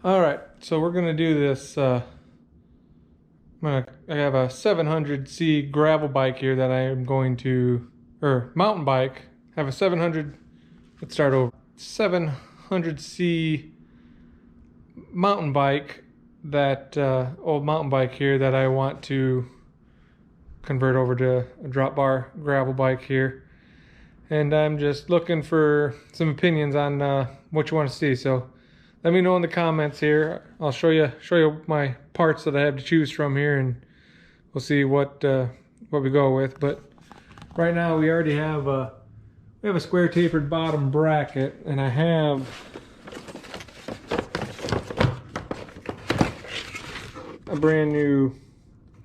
All right, so we're gonna do this. I have a 700C gravel bike here that I am going to, or mountain bike. I have a 700. Let's start over. 700C mountain bike, that old mountain bike here that I want to convert over to a drop bar gravel bike here. And I'm just looking for some opinions on what you want to see. So let me know in the comments here. I'll show you my parts that I have to choose from here, and we'll see what we go with. But right now we already have a square tapered bottom bracket, and I have a brand new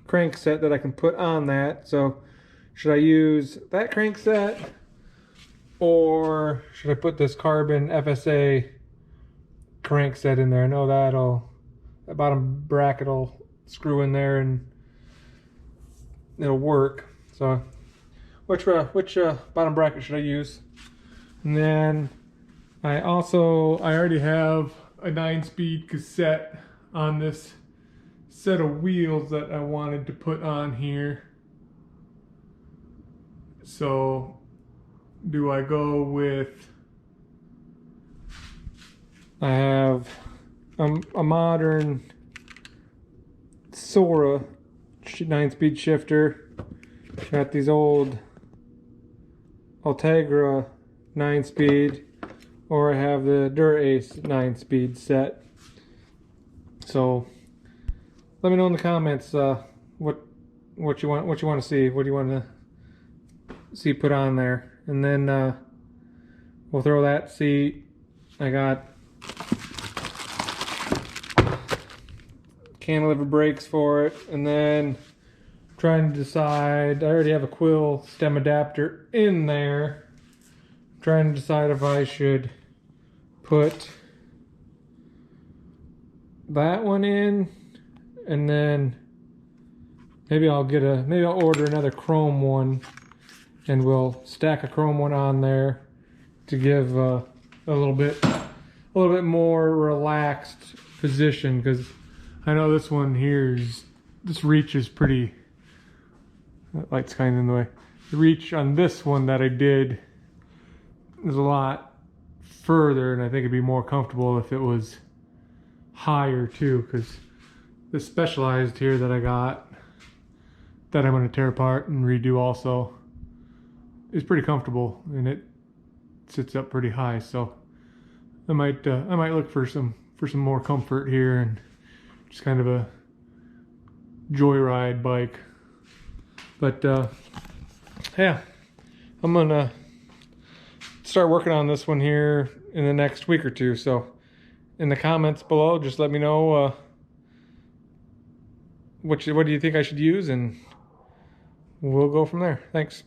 crank set that I can put on that. So should I use that crank set, or should I put this carbon FSA crank set in there? I know that bottom bracket will screw in there and it'll work. So which bottom bracket should I use? And then I already have a 9-speed cassette on this set of wheels that I wanted to put on here. So do I go with, I have a modern Sora 9-speed shifter, got these old Ultegra 9-speed, or I have the Dura-Ace 9-speed set. So let me know in the comments what you want to see. What do you want to see put on there? And then we'll throw that seat. I got cantilever brakes for it, and then trying to decide, I already have a quill stem adapter in there. Trying to decide if I should put that one in, and then maybe I'll order another chrome one, and we'll stack a chrome one on there to give a little bit more relaxed position, because I know this one here this reach is pretty, that light's kind of in the way. The reach on this one that I did is a lot further, and I think it'd be more comfortable if it was higher too, because this Specialized here that I got, that I'm going to tear apart and redo also, is pretty comfortable, and it sits up pretty high. So I might look for some more comfort here, and just kind of a joyride bike. But yeah, I'm gonna start working on this one here in the next week or two. So in the comments below, just let me know what do you think I should use, and we'll go from there. Thanks.